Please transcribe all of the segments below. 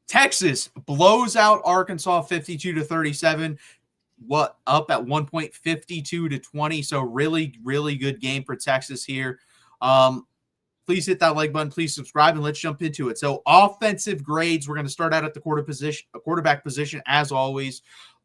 Texas blows out Arkansas 52-37. Up at 1 point, 52-20. So really, really good game for Texas here. Please hit that like button. Please subscribe, and let's jump into it. So offensive grades, we're going to start out at the quarterback position as always.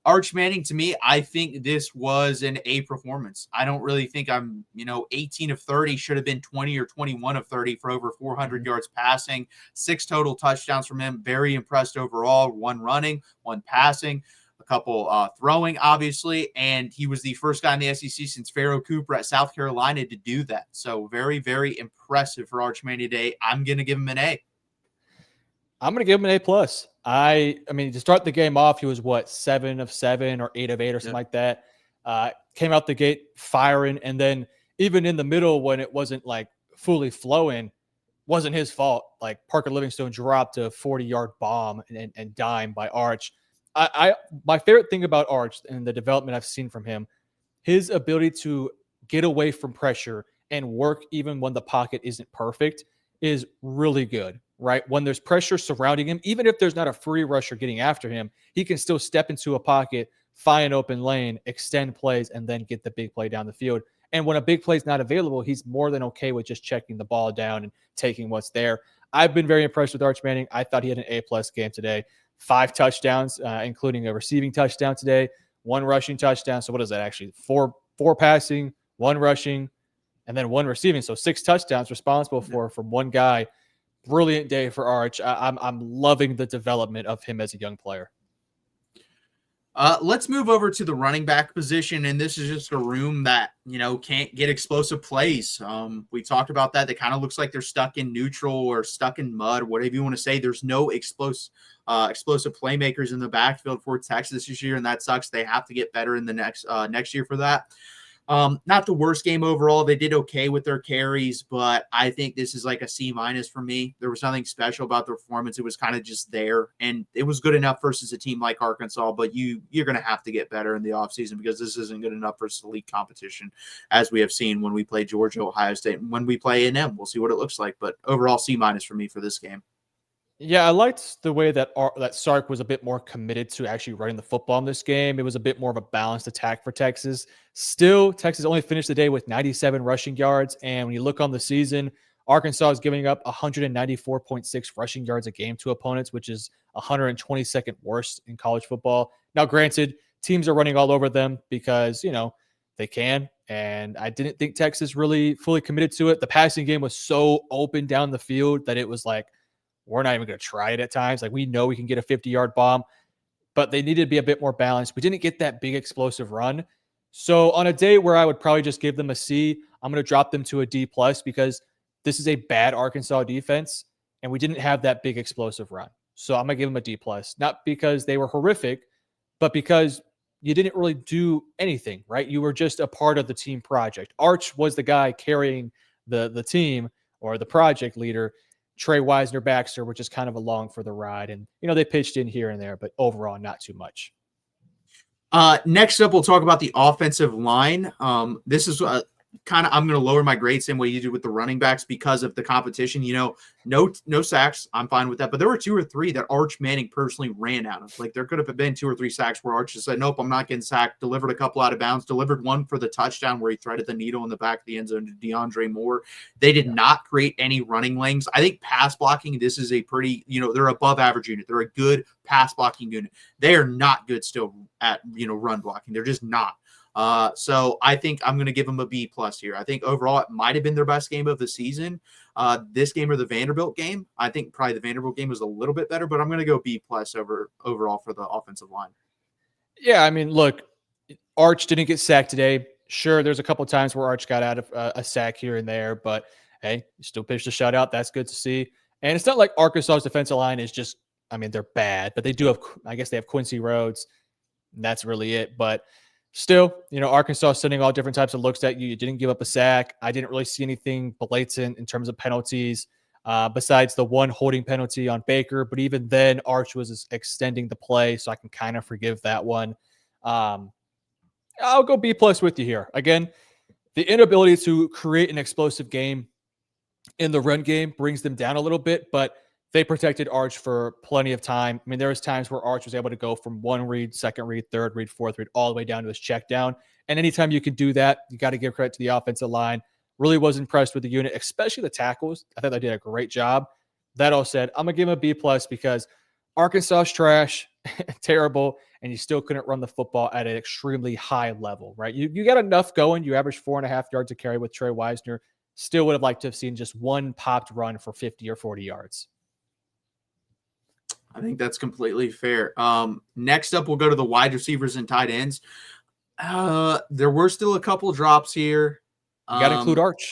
Arch Manning, to me, I think this was an A performance. I don't really think 18 of 30, should have been 20 or 21 of 30 for over 400 yards passing, 6 total touchdowns from him. Very impressed overall. 1 running, 1 passing, a couple throwing, obviously, and he was the first guy in the SEC since Pharaoh Cooper at South Carolina to do that. So very, very impressive for Arch Manning today. I'm going to give him an A. I'm going to give him an A+. I mean, to start the game off, he was 7 of 7 or 8 of 8 or something like that. Came out the gate firing, and then even in the middle when it wasn't like fully flowing, wasn't his fault. Like Parker Livingstone dropped a 40-yard bomb and dime by Arch. My favorite thing about Arch and the development I've seen from him, his ability to get away from pressure and work even when the pocket isn't perfect is really good. Right? When there's pressure surrounding him, even if there's not a free rusher getting after him, he can still step into a pocket, find an open lane, extend plays, and then get the big play down the field. And when a big play is not available, he's more than okay with just checking the ball down and taking what's there. I've been very impressed with Arch Manning. I thought he had an A+ game today. 5 touchdowns, including a receiving touchdown today, 1 rushing touchdown. So what is that actually? 4 passing, 1 rushing, and then 1 receiving. So 6 touchdowns responsible from one guy. Brilliant day for Arch. I'm loving the development of him as a young player. Let's move over to the running back position, and this is just a room that can't get explosive plays. We talked about that. It kind of looks like they're stuck in neutral or stuck in mud, whatever you want to say. There's no explosive playmakers in the backfield for Texas this year, and that sucks. They have to get better in the next year for that. Not the worst game overall. They did okay with their carries, but I think this is like a C- for me. There was nothing special about the performance. It was kind of just there, and it was good enough versus a team like Arkansas, but you're going to have to get better in the offseason because this isn't good enough versus elite competition, as we have seen when we play Georgia, Ohio State, and when we play A&M. We'll see what it looks like, but overall C- for me for this game. Yeah, I liked the way that Sark was a bit more committed to actually running the football in this game. It was a bit more of a balanced attack for Texas. Still, Texas only finished the day with 97 rushing yards. And when you look on the season, Arkansas is giving up 194.6 rushing yards a game to opponents, which is 122nd worst in college football. Now, granted, teams are running all over them because, they can. And I didn't think Texas really fully committed to it. The passing game was so open down the field that it was like, we're not even going to try it at times. Like, we know we can get a 50-yard bomb, but they needed to be a bit more balanced. We didn't get that big explosive run. So on a day where I would probably just give them a C, I'm going to drop them to a D+ because this is a bad Arkansas defense, and we didn't have that big explosive run. So I'm going to give them a D+, not because they were horrific, but because you didn't really do anything, right? You were just a part of the team project. Arch was the guy carrying the team, or the project leader. Trey Wisner, Baxter were just kind of along for the ride. And, they pitched in here and there, but overall, not too much. Next up, we'll talk about the offensive line. This is I'm going to lower my grade same way you did with the running backs because of the competition. No sacks. I'm fine with that. But there were 2 or 3 that Arch Manning personally ran out of. Like, there could have been 2 or 3 sacks where Arch just said, nope, I'm not getting sacked. Delivered a couple out of bounds. Delivered 1 for the touchdown where he threaded the needle in the back of the end zone to DeAndre Moore. They did not create any running lanes. I think pass blocking, this is a pretty, they're above average unit. They're a good pass blocking unit. They are not good still at, run blocking. They're just not. So I think I'm going to give them a B+ here. I think overall it might have been their best game of the season. This game or the Vanderbilt game. I think probably the Vanderbilt game was a little bit better, but I'm going to go B+ overall for the offensive line. Yeah, I mean, look, Arch didn't get sacked today. Sure, there's a couple of times where Arch got out of a sack here and there, but hey, you still pitched a shutout. That's good to see. And it's not like Arkansas's defensive line is just, they're bad, but they do have, I guess they have Quincy Rhodes, and that's really it. But still, Arkansas sending all different types of looks at you. You didn't give up a sack. I didn't really see anything blatant in terms of penalties besides the 1 holding penalty on Baker. But even then, Arch was extending the play, so I can kind of forgive that one. I'll go B+ with you here. Again, the inability to create an explosive game in the run game brings them down a little bit, but They protected Arch for plenty of time. I mean, there was times where Arch was able to go from one read, second read, third read, fourth read, all the way down to his check down. And anytime you can do that, you got to give credit to the offensive line. Really was impressed with the unit, especially the tackles. I thought they did a great job. That all said, I'm gonna give him a B plus because Arkansas's trash, terrible, and you still couldn't run the football at an extremely high level, right? You got enough going. You averaged 4.5 yards a carry with Trey Wisner. Still would have liked to have seen just one popped run for 50 or 40 yards. I think that's completely fair. Next up, we'll go to the wide receivers and tight ends. There were still a couple drops here. You got to include Arch.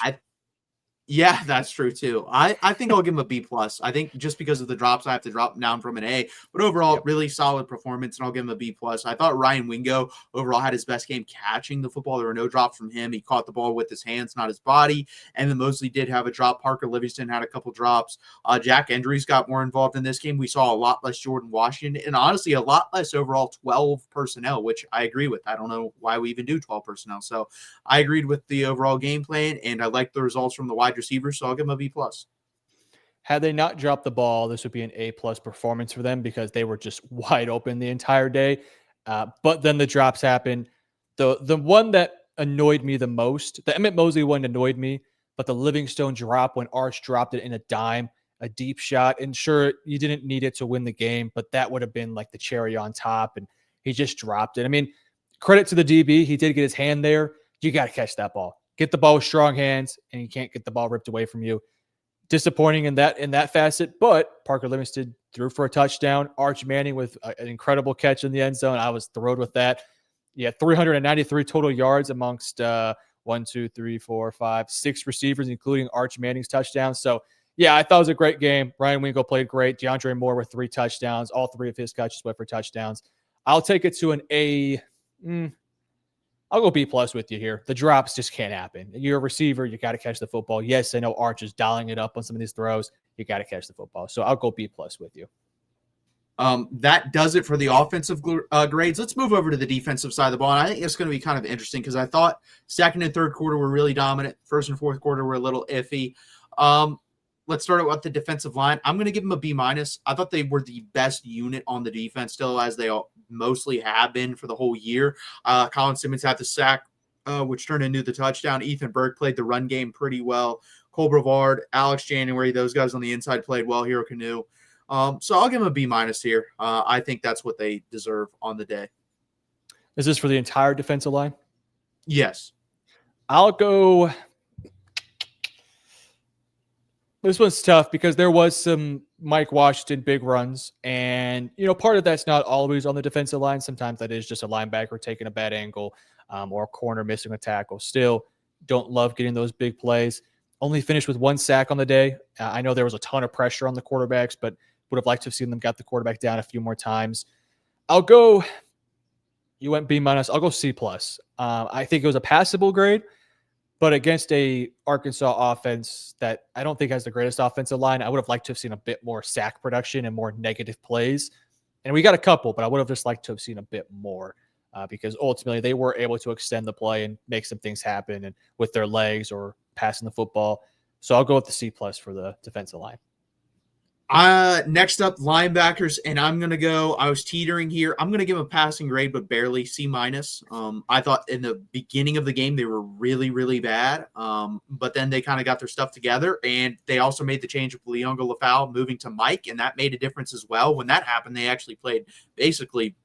Yeah, that's true too. I think I'll give him a B plus. I think just because of the drops, I have to drop down from an A. But overall, really solid performance, and I'll give him a B plus. I thought Ryan Wingo overall had his best game catching the football. There were no drops from him. He caught the ball with his hands, not his body. And then Mosley did have a drop. Parker Livingston had a couple drops. Jack Endries got more involved in this game. We saw a lot less Jordan Washington, and honestly, a lot less overall 12 personnel, which I agree with. I don't know why we even do 12 personnel. So I agreed with the overall game plan, and I liked the results from the wide receivers, so I'll give them a B plus. Had they not dropped the ball, this would be an A plus performance for them because they were just wide open the entire day. But then the drops happened. The one that annoyed me the most, the Emmett Mosley one annoyed me, but the Livingstone drop when Arch dropped it in a dime, a deep shot, and sure, you didn't need it to win the game, but that would have been like the cherry on top, and he just dropped it. I mean, credit to the DB. He did get his hand there. You got to catch that ball. Get the ball with strong hands, and you can't get the ball ripped away from you. Disappointing in that facet, but Parker Livingston threw for a touchdown. Arch Manning with an incredible catch in the end zone. I was thrilled with that. Yeah, 393 total yards amongst 6 receivers, including Arch Manning's touchdown. So, yeah, I thought it was a great game. Ryan Wingo played great. DeAndre Moore with 3 touchdowns. All 3 of his catches went for touchdowns. I'll take it to an A. I'll go B plus with you here. The drops just can't happen. You're a receiver. You got to catch the football. Yes, I know Arch is dialing it up on some of these throws. You got to catch the football. So I'll go B plus with you. That does it for the offensive grades. Let's move over to the defensive side of the ball. And I think it's going to be kind of interesting because I thought second and third quarter were really dominant. First and fourth quarter were a little iffy. Let's start out with the defensive line. I'm going to give them a B minus. I thought they were the best unit on the defense still, as they all mostly have been for the whole year. Colin Simmons had the sack, which turned into the touchdown. Ethan Burke played the run game pretty well. Cole Brevard, Alex January, those guys on the inside played well. Hero Canoe. So I'll give them a B minus here. I think that's what they deserve on the day. Is this for the entire defensive line? Yes. I'll go. This one's tough because there was some Mike Washington big runs, and part of that's not always on the defensive line. Sometimes that is just a linebacker taking a bad angle, or a corner missing a tackle. Still, don't love getting those big plays. Only finished with 1 sack on the day. I know there was a ton of pressure on the quarterbacks, but would have liked to have seen them got the quarterback down a few more times. I'll go. You went B minus. I'll go C plus. I think it was a passable grade. But against a Arkansas offense that I don't think has the greatest offensive line, I would have liked to have seen a bit more sack production and more negative plays. And we got a couple, but I would have just liked to have seen a bit more because ultimately they were able to extend the play and make some things happen and with their legs or passing the football. So I'll go with the C plus for the defensive line. Next up, linebackers, and I was teetering here. I'm going to give them a passing grade, but barely C minus. I thought in the beginning of the game, they were really, really bad. But then they kind of got their stuff together, and they also made the change of Leonga Lafau moving to Mike, and that made a difference as well. When that happened, they actually played basically,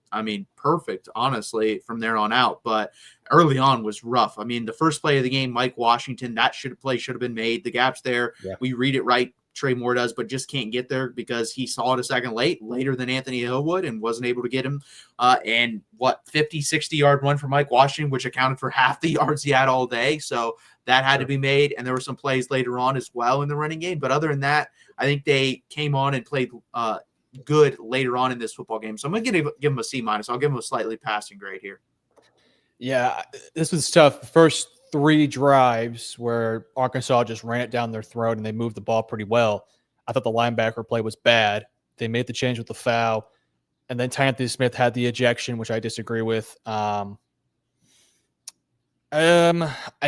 perfect, honestly, from there on out. But early on was rough. The first play of the game, Mike Washington, that should have been made. The gap's there. Yeah. We read it right. Trey Moore does, but just can't get there because he saw it a second later than Anthony Hill would and wasn't able to get him. 50, 60-yard run for Mike Washington, which accounted for half the yards he had all day. So that had to be made. And there were some plays later on as well in the running game. But other than that, I think they came on and played good later on in this football game. So I'm going to give them a C minus. I'll give them a slightly passing grade here. Yeah, this was tough. First 3 drives where Arkansas just ran it down their throat and they moved the ball pretty well. I thought the linebacker play was bad. They made the change with the foul. And then Anthony Smith had the ejection, which I disagree with. I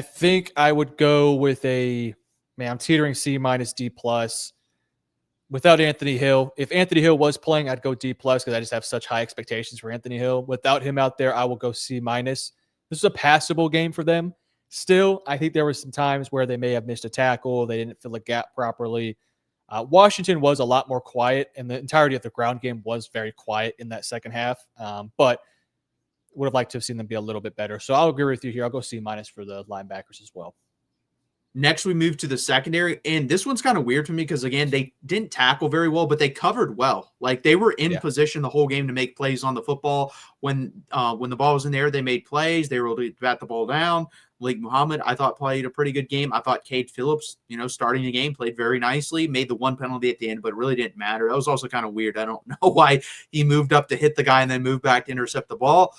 think I would go with I'm teetering C minus D plus. without Anthony Hill. If Anthony Hill was playing, I'd go D plus because I just have such high expectations for Anthony Hill. Without him out there, I will go C minus. This is a passable game for them. Still, I think there were some times where they may have missed a tackle. They didn't fill a gap properly. Washington was a lot more quiet, and the entirety of the ground game was very quiet in that second half. But would have liked to have seen them be a little bit better. So I'll agree with you here. I'll go C minus for the linebackers as well. Next, we move to the secondary, and this one's kind of weird to me because, again, they didn't tackle very well, but they covered well. Like, they were in position the whole game to make plays on the football. When the ball was in there, they made plays. They were able to bat the ball down. Malik Muhammad, I thought, played a pretty good game. I thought Cade Phillips, starting the game, played very nicely, made the one penalty at the end, but it really didn't matter. That was also kind of weird. I don't know why he moved up to hit the guy and then moved back to intercept the ball.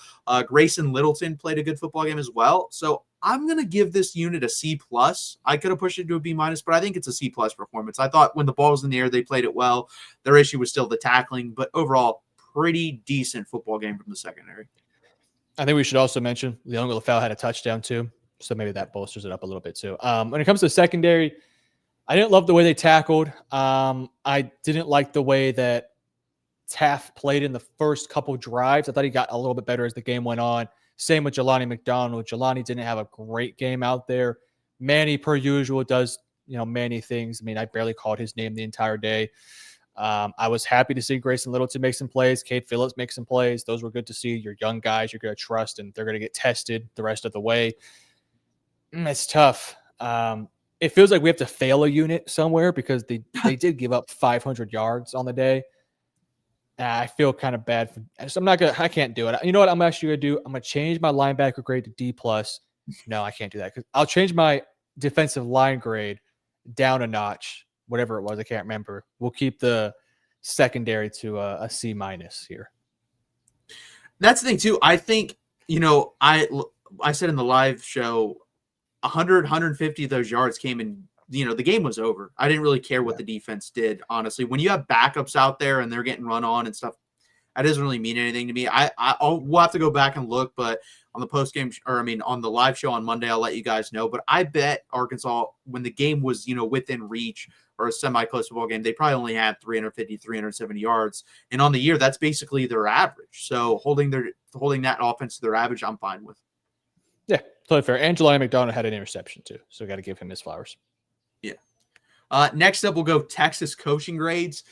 Grayson Littleton played a good football game as well. So I'm going to give this unit a C+. I could have pushed it to a B-, but I think it's a C+ performance. I thought when the ball was in the air, they played it well. Their issue was still the tackling, but overall, pretty decent football game from the secondary. I think we should also mention Leon Lafau had a touchdown too. So maybe that bolsters it up a little bit too. When it comes to secondary, I didn't love the way they tackled. I didn't like the way that Taft played in the first couple drives. I thought he got a little bit better as the game went on. Same with Jelani McDonald. Jelani didn't have a great game out there. Manny, per usual, does Manny things. I mean, I barely called his name the entire day. I was happy to see Grayson Littleton make some plays. Cade Phillips make some plays. Those were good to see. Your young guys you're going to trust, and they're going to get tested the rest of the way. It's tough. It feels like we have to fail a unit somewhere because they did give up 500 yards on the day. I feel kind of bad so I can't do it. You know what I'm actually going to do? I'm going to change my linebacker grade to D+. No, I can't do that because I'll change my defensive line grade down a notch, whatever it was. I can't remember. We'll keep the secondary to a C- here. That's the thing too. I think, I said in the live show, 100, 150 of those yards came in, the game was over. I didn't really care what the defense did, honestly. When you have backups out there and they're getting run on and stuff, that doesn't really mean anything to me. We'll have to go back and look, but on the post game, on the live show on Monday, I'll let you guys know. But I bet Arkansas, when the game was, within reach or a semi-close football game, they probably only had 350, 370 yards. And on the year, that's basically their average. So holding that offense to their average, I'm fine with. Yeah, totally fair. And Jelani McDonald had an interception too, so we got to give him his flowers. Yeah. Next up, we'll go Texas coaching grades.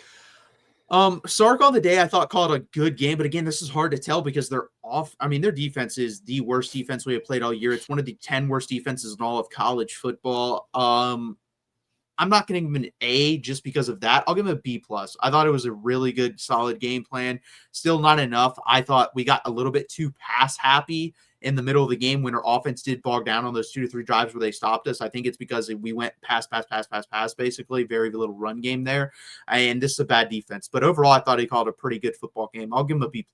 Sark on the day, I thought called a good game, but again, this is hard to tell because they're off. I mean, their defense is the worst defense we have played all year. It's one of the 10 worst defenses in all of college football. I'm not going to give him an A just because of that. I'll give him a B+. I thought it was a really good, solid game plan. Still not enough. I thought we got a little bit too pass happy in the middle of the game when our offense did bog down on those 2 to 3 drives where they stopped us. I think it's because we went pass, basically. Very little run game there. And this is a bad defense. But overall, I thought he called a pretty good football game. I'll give him a B+.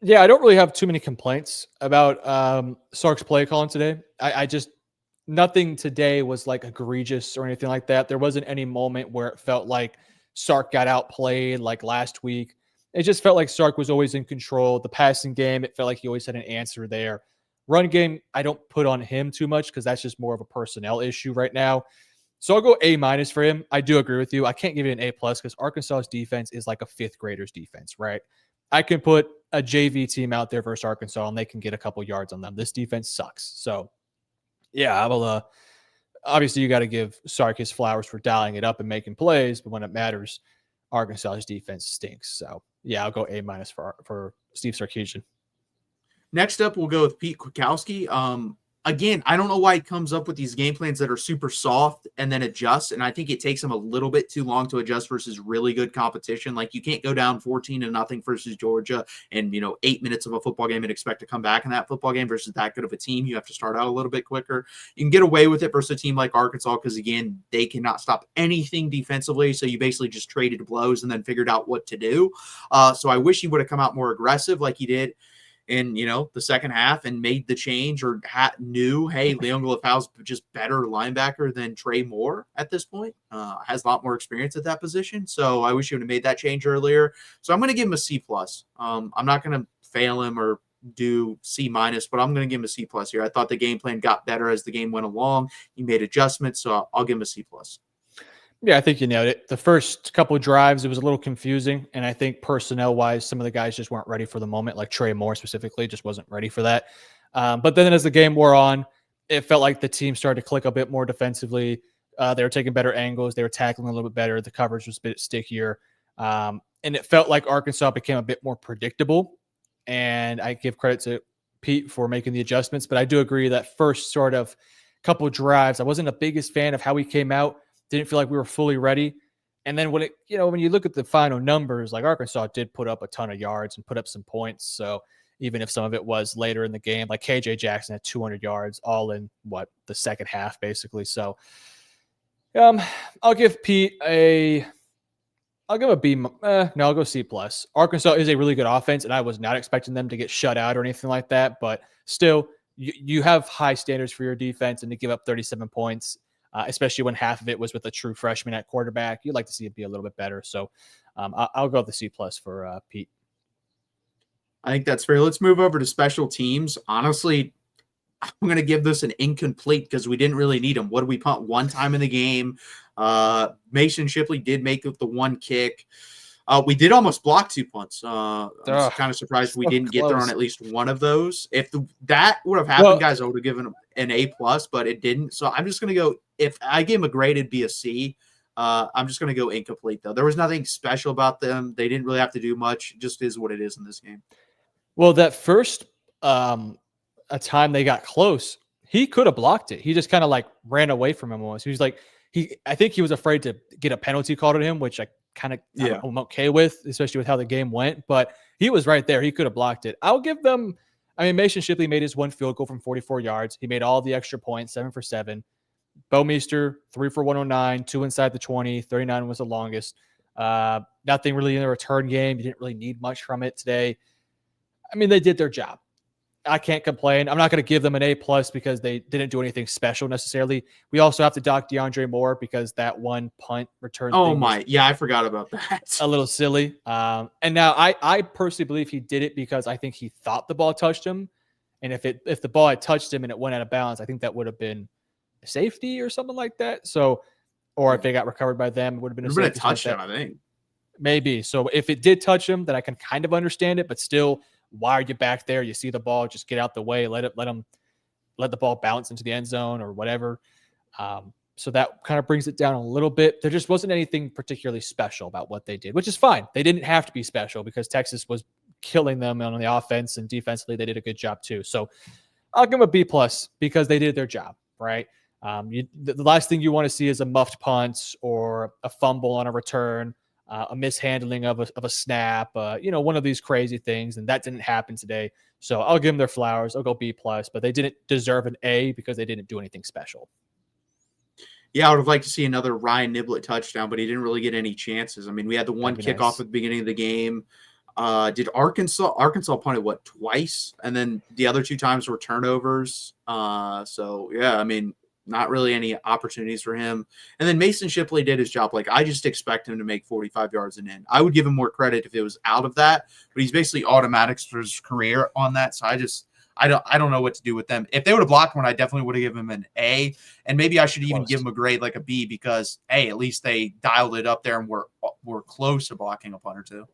Yeah, I don't really have too many complaints about Sark's play calling today. I just nothing today was like egregious or anything like that. There wasn't any moment where it felt like Sark got outplayed like last week. It just felt like Sark was always in control. The passing game, it felt like he always had an answer there. Run game, I don't put on him too much because that's just more of a personnel issue right now. So I'll go A- for him. I do agree with you. I can't give you an A+ because Arkansas's defense is like a fifth grader's defense, right? I can put a JV team out there versus Arkansas and they can get a couple yards on them. This defense sucks. So yeah, I will. Obviously, you got to give Sark his flowers for dialing it up and making plays, but when it matters, Arkansas's defense stinks. So yeah, I'll go A- for Steve Sarkisian. Next up, we'll go with Pete Kwiatkowski. Again, I don't know why he comes up with these game plans that are super soft and then adjusts. And I think it takes him a little bit too long to adjust versus really good competition. Like you can't go down 14-0 versus Georgia and 8 minutes of a football game and expect to come back in that football game versus that good of a team. You have to start out a little bit quicker. You can get away with it versus a team like Arkansas because again, they cannot stop anything defensively. So you basically just traded blows and then figured out what to do. So I wish he would have come out more aggressive like he did in the second half and made the change or knew, hey, Leon Lafau's just better linebacker than Trey Moore at this point. Has a lot more experience at that position. So I wish he would have made that change earlier. So I'm going to give him a C+. I'm not going to fail him or do C-, but I'm going to give him a C+ here. I thought the game plan got better as the game went along. He made adjustments, so I'll give him a C+. Yeah, I think you nailed it. The first couple of drives, it was a little confusing. And I think personnel wise, some of the guys just weren't ready for the moment, like Trey Moore specifically, just wasn't ready for that. But then as the game wore on, it felt like the team started to click a bit more defensively. They were taking better angles. They were tackling a little bit better. The coverage was a bit stickier. And it felt like Arkansas became a bit more predictable. And I give credit to Pete for making the adjustments. But I do agree that first sort of couple of drives, I wasn't the biggest fan of how we came out. Didn't feel like we were fully ready. And then when when you look at the final numbers, like Arkansas did put up a ton of yards and put up some points. So even if some of it was later in the game, like KJ Jackson had 200 yards all in the second half, basically. So I'll give Pete I'll give a B. No, I'll go C plus. Arkansas is a really good offense, and I was not expecting them to get shut out or anything like that. But still, you have high standards for your defense, and to give up 37 points, especially when half of it was with a true freshman at quarterback, you'd like to see it be a little bit better. So I'll go with the C plus for Pete. I think that's fair. Let's move over to special teams. Honestly, I'm going to give this an incomplete because we didn't really need them. What did we punt one time in the game? Mason Shipley did make the one kick. We did almost block 2 punts. I'm kind of surprised we didn't get there on at least one of those. If that would have happened, guys, I would have given them an A plus, but it didn't. So I'm just going to go. If I gave them a grade, it'd be a C. I'm just going to go incomplete though. There was nothing special about them. They didn't really have to do much. It just is what it is in this game. Well, that first a time they got close, he could have blocked it. He just kind of like ran away from him almost. He was like I think he was afraid to get a penalty called on him, which I kind of I'm okay with, especially with how the game went. But he was right there. He could have blocked it. I'll give them. I mean, Mason Shipley made his one field goal from 44 yards. He made all the extra points, 7 for 7. Bo Meester, 3 for 109, 2 inside the 20, 39 was the longest. Nothing really in the return game. You didn't really need much from it today. I mean, they did their job. I can't complain. I'm not going to give them an A plus because they didn't do anything special necessarily. We also have to dock DeAndre Moore because that one punt return. Oh my, yeah, I forgot about that. A little silly. And now I personally believe he did it because I think he thought the ball touched him, and if the ball had touched him and it went out of bounds, I think that would have been a safety or something like that. So, or if it got recovered by them, it would have been a touchdown. I think maybe. So if it did touch him, then I can kind of understand it, but still. Why are you back there? You see the ball, just get out the way, let the ball bounce into the end zone or whatever. So that kind of brings it down a little bit. There just wasn't anything particularly special about what they did, which is fine. They didn't have to be special because Texas was killing them on the offense, and defensively they did a good job too. So I'll give them a B plus because they did their job, right? The last thing you want to see is a muffed punt or a fumble on a return. A mishandling of a snap, one of these crazy things, and that didn't happen today. So I'll give them their flowers. I'll go B plus, but they didn't deserve an A because they didn't do anything special. Yeah, I would have liked to see another Ryan Niblett touchdown, but he didn't really get any chances. I mean, we had the one kickoff at the beginning of the game. Did Arkansas punted twice, and then the other 2 times were turnovers. So yeah, I mean. Not really any opportunities for him. And then Mason Shipley did his job. Like, I just expect him to make 45 yards and in. I would give him more credit if it was out of that, but he's basically automatics for his career on that. So I don't know what to do with them. If they would have blocked one, I definitely would have given him an A. And maybe I should even give him a grade like a B because, A, at least they dialed it up there and were close to blocking a punt or two.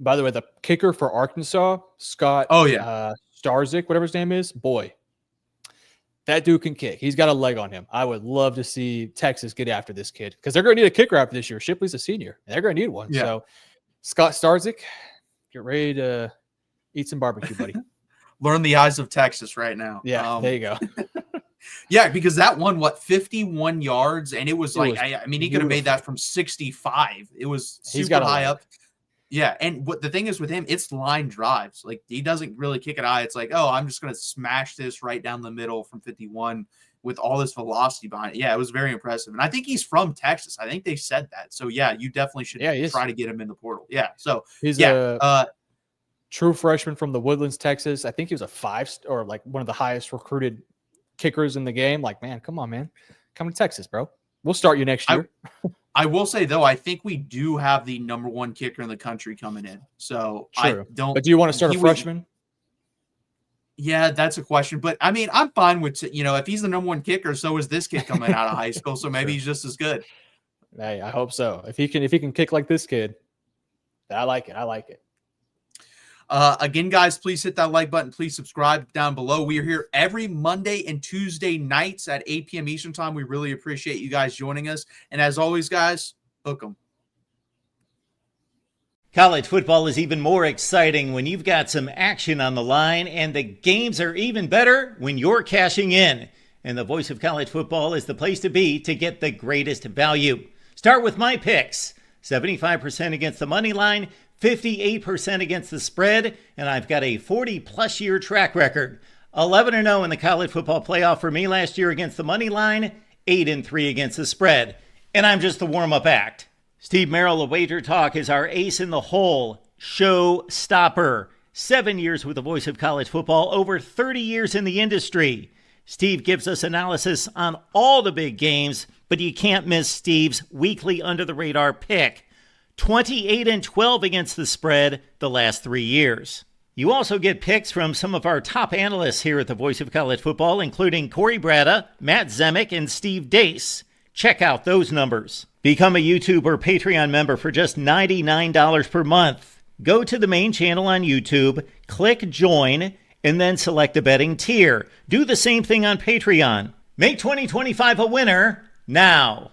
By the way, the kicker for Arkansas, Scott Starzik, whatever his name is, boy. That dude can kick. He's got a leg on him. I would love to see Texas get after this kid because they're going to need a kicker after this year. Shipley's a senior. And they're going to need one. Yeah. So, Scott Starzik, get ready to eat some barbecue, buddy. Learn the eyes of Texas right now. Yeah, there you go. Yeah, because that one, 51 yards, and it was he could have made that from 65. It was super high up. Yeah, and what the thing is with him, it's line drives. Like, he doesn't really kick it high. It's like, oh, I'm just going to smash this right down the middle from 51 with all this velocity behind it. Yeah, it was very impressive. And I think he's from Texas. I think they said that. So, yeah, you definitely should try to get him in the portal. Yeah, so he's a true freshman from the Woodlands, Texas. I think he was a 5 or like one of the highest recruited kickers in the game. Like, man, come on, man. Come to Texas, bro. We'll start you next year. I will say, though, I think we do have the number 1 kicker in the country coming in. So True. But do you want to start a freshman? Yeah, that's a question. But, I mean, I'm fine with, if he's the number 1 kicker, so is this kid coming out of high school. So maybe he's just as good. Hey, I hope so. If he can kick like this kid, I like it. I like it. Again, guys, please hit that like button. Please subscribe down below. We are here every Monday and Tuesday nights at 8 p.m. Eastern time. We really appreciate you guys joining us. And as always, guys, hook 'em. College football is even more exciting when you've got some action on the line, and the games are even better when you're cashing in. And the Voice of College Football is the place to be to get the greatest value. Start with my picks. 75% against the money line, 58% against the spread, and I've got a 40-plus year track record. 11-0 in the college football playoff for me last year against the money line, 8-3 against the spread. And I'm just the warm-up act. Steve Merrill of Wager Talk is our ace in the hole, show stopper. 7 years with the Voice of College Football, over 30 years in the industry. Steve gives us analysis on all the big games, but you can't miss Steve's weekly under-the-radar pick. 28-12 against the spread the last 3 years. You also get picks from some of our top analysts here at the Voice of College Football, including Corey Bratta, Matt Zemek, and Steve Dace. Check out those numbers. Become a YouTube or Patreon member for just $99 per month. Go to the main channel on YouTube, click join, and then select a betting tier. Do the same thing on Patreon. Make 2025 a winner now.